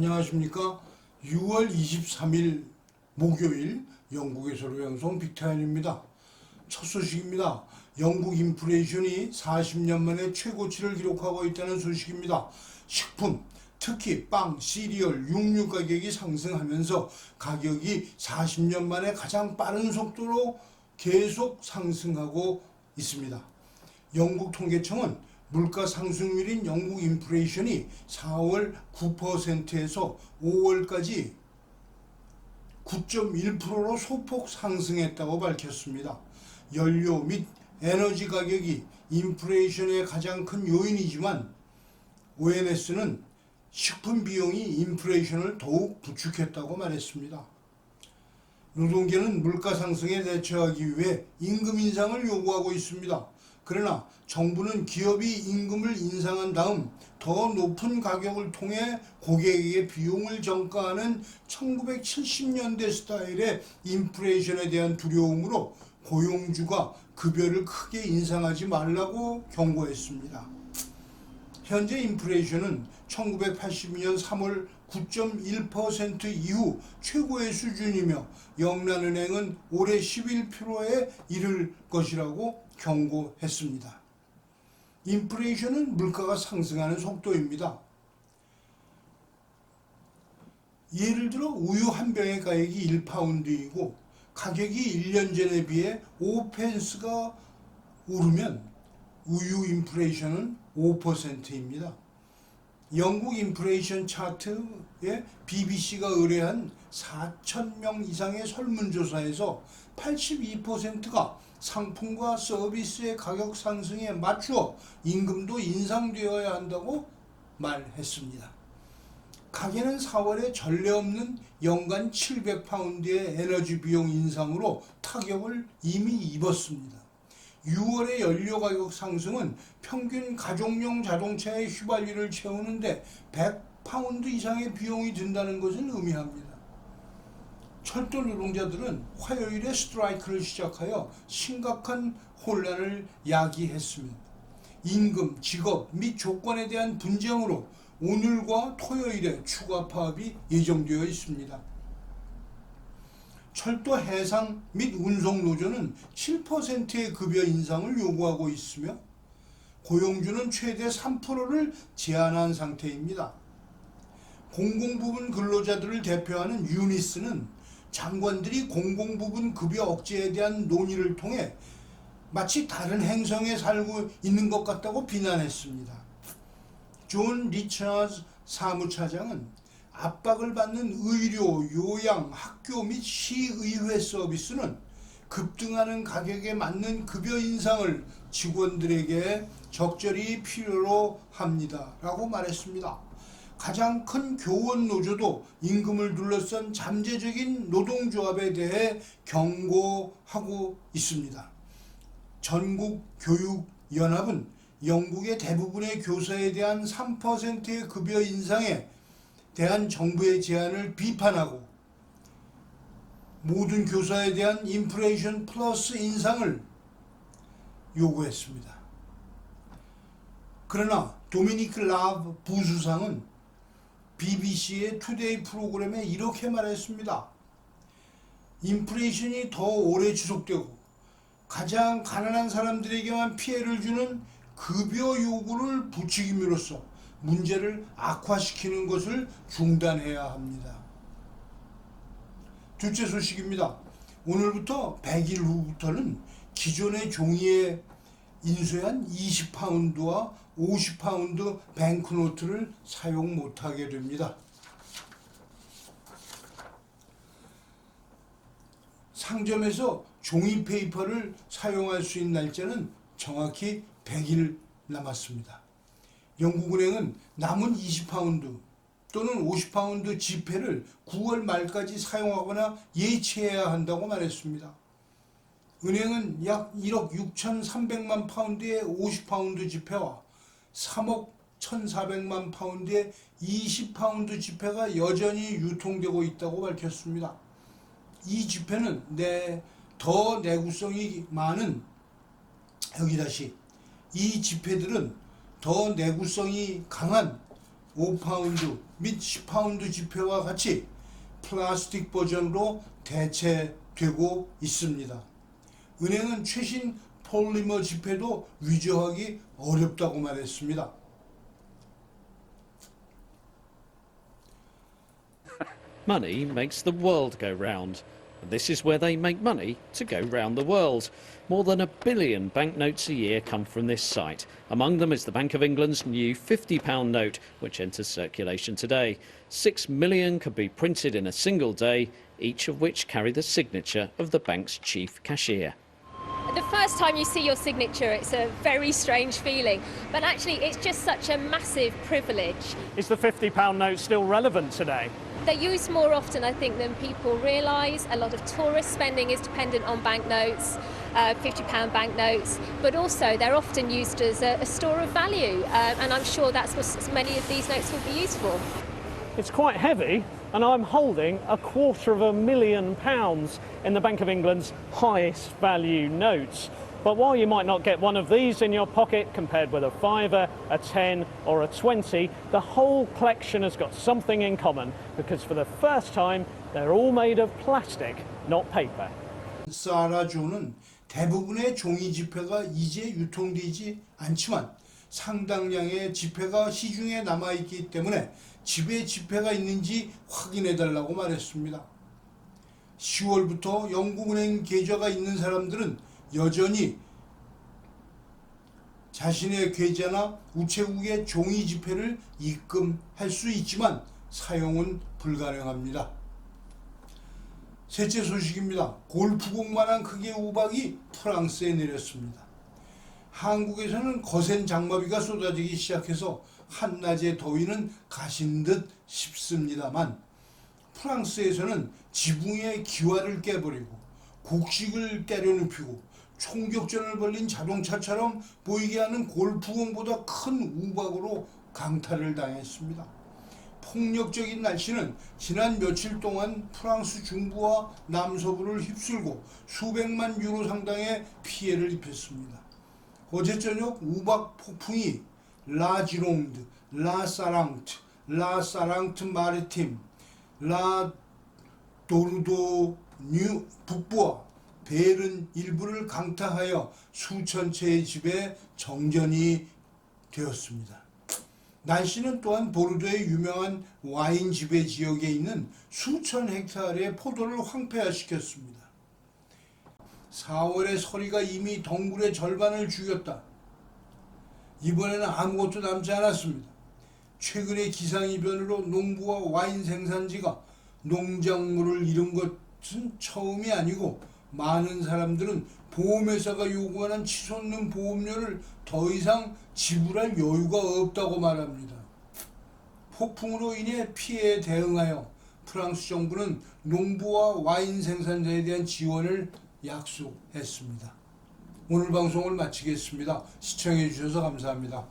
안녕하십니까. 6월 23일 목요일 영국에서로 방송 빅타임입니다. 첫 소식입니다. 영국 인플레이션이 40년 만에 최고치를 기록하고 있다는 소식입니다. 식품, 특히 빵, 시리얼, 육류 가격이 상승하면서 가격이 40년 만에 가장 빠른 속도로 계속 상승하고 있습니다. 영국 통계청은 물가 상승률인 영국 인플레이션이 4월 9%에서 5월까지 9.1%로 소폭 상승했다고 밝혔습니다. 연료 및 에너지 가격이 인플레이션의 가장 큰 요인이지만 ONS는 식품 비용이 인플레이션을 더욱 부추겼다고 말했습니다. 노동계는 물가 상승에 대처하기 위해 임금 인상을 요구하고 있습니다. 그러나 정부는 기업이 임금을 인상한 다음 더 높은 가격을 통해 고객에게 비용을 전가하는 1970년대 스타일의 인플레이션에 대한 두려움으로 고용주가 급여를 크게 인상하지 말라고 경고했습니다. 현재 인플레이션은 1982년 3월 9.1% 이후 최고의 수준이며 영란은행은 올해 11%에 이를 것이라고 경고했습니다. 인플레이션은 물가가 상승하는 속도입니다. 예를 들어 우유 한 병의 가격이 1파운드이고 가격이 1년 전에 비해 5펜스가 오르면 우유 인플레이션은 5%입니다. 영국 인플레이션 차트에 BBC가 의뢰한 4,000명 이상의 설문조사에서 82%가 상품과 서비스의 가격 상승에 맞추어 임금도 인상되어야 한다고 말했습니다. 가게는 4월에 전례 없는 연간 700파운드의 에너지 비용 인상으로 타격을 이미 입었습니다. 6월의 연료 가격 상승은 평균 가족용 자동차의 휘발유를 채우는데 100파운드 이상의 비용이 든다는 것을 의미합니다. 철도 노동자들은 화요일에 스트라이크를 시작하여 심각한 혼란을 야기했습니다. 임금, 직업 및 조건에 대한 분쟁으로 오늘과 토요일에 추가 파업이 예정되어 있습니다. 철도 해상 및 운송 노조는 7%의 급여 인상을 요구하고 있으며 고용주는 최대 3%를 제한한 상태입니다. 공공부문 근로자들을 대표하는 유니스는 장관들이 공공부문 급여 억제에 대한 논의를 통해 마치 다른 행성에 살고 있는 것 같다고 비난했습니다. 존 리처드 사무차장은 압박을 받는 의료, 요양, 학교 및 시의회 서비스는 급등하는 가격에 맞는 급여 인상을 직원들에게 적절히 필요로 합니다. 라고 말했습니다. 가장 큰 교원 노조도 임금을 둘러싼 잠재적인 노동조합에 대해 경고하고 있습니다. 전국교육연합은 영국의 대부분의 교사에 대한 3%의 급여 인상에 대한 정부의 제안을 비판하고 모든 교사에 대한 인플레이션 플러스 인상을 요구했습니다. 그러나 도미니크 라브 부수상은 BBC의 투데이 프로그램에 이렇게 말했습니다. 인플레이션이 더 오래 지속되고 가장 가난한 사람들에게만 피해를 주는 급여 요구를 부추김으로써 문제를 악화시키는 것을 중단해야 합니다. 둘째 소식입니다. 오늘부터 100일 후부터는 기존의 종이에 인쇄한 20파운드와 50파운드 뱅크노트를 사용 못하게 됩니다. 상점에서 종이 페이퍼를 사용할 수 있는 날짜는 정확히 100일 남았습니다. 영국은행은 남은 20파운드 또는 50파운드 지폐를 9월 말까지 사용하거나 예치해야 한다고 말했습니다. 은행은 약 1억 6,300만 파운드의 50파운드 지폐와 3억 1,400만 파운드의 20파운드 지폐가 여전히 유통되고 있다고 밝혔습니다. 이 지폐는 더 내구성이 많은 이 지폐들은 더 내구성이 강한 5파운드 및 10파운드 지폐와 같이 플라스틱 버전으로 대체되고 있습니다. 은행은 최신 폴리머 지폐도 위조하기 어렵다고 말했습니다. Money makes the world go round. And this is where they make money to go round the world. More than 1 billion banknotes a year come from this site. Among them is the Bank of England's new £50 note, which enters circulation today. 6 million could be printed in a single day, each of which carry the signature of the bank's chief cashier. The first time you see your signature, it's a very strange feeling, but actually it's just such a massive privilege. Is the £50 note still relevant today? They're used more often, I think, than people realise. A lot of tourist spending is dependent on banknotes, £50 banknotes, but also they're often used as a store of value, and I'm sure that's what many of these notes will be used for. It's quite heavy, and I'm holding £250,000 in the Bank of England's highest value notes. But while you might not get one of these in your pocket compared with a fiver, a 10 or a 20, the whole collection has got something in common, because for the first time they're all made of plastic, not paper. 사라 조는 대부분의 종이 지폐가 이제 유통되지 않지만 상당량의 지폐가 시중에 남아있기 때문에 집에 지폐가 있는지 확인해달라고 말했습니다. 10월부터 영국은행 계좌가 있는 사람들은 여전히 자신의 계좌나 우체국에 종이 지폐를 입금할 수 있지만 사용은 불가능합니다. 셋째 소식입니다. 골프공만한 크기의 우박이 프랑스에 내렸습니다. 한국에서는 거센 장마비가 쏟아지기 시작해서 한낮의 더위는 가신 듯 싶습니다만 프랑스에서는 지붕의 기와를 깨버리고 곡식을 때려눕히고 총격전을 벌린 자동차처럼 보이게 하는 골프공보다 큰 우박으로 강타를 당했습니다. 폭력적인 날씨는 지난 며칠 동안 프랑스 중부와 남서부를 휩쓸고 수백만 유로 상당의 피해를 입혔습니다. 어제 저녁 우박 폭풍이 라 지롱드, 라 사랑트, 라 사랑트 마리팀, 라 도르도뉴 북부와 베른 일부를 강타하여 수천 채의 집에 정전이 되었습니다. 날씨는 또한 보르도의 유명한 와인 지배 지역에 있는 수천 헥타르의 포도를 황폐화시켰습니다. 4월의 서리가 이미 덩굴의 절반을 죽였다. 이번에는 아무것도 남지 않았습니다. 최근의 기상이변으로 농부와 와인 생산지가 농작물을 잃은 것은 처음이 아니고 많은 사람들은 보험회사가 요구하는 치솟는 보험료를 더 이상 지불할 여유가 없다고 말합니다. 폭풍으로 인해 피해에 대응하여 프랑스 정부는 농부와 와인 생산자에 대한 지원을 약속했습니다. 오늘 방송을 마치겠습니다. 시청해 주셔서 감사합니다.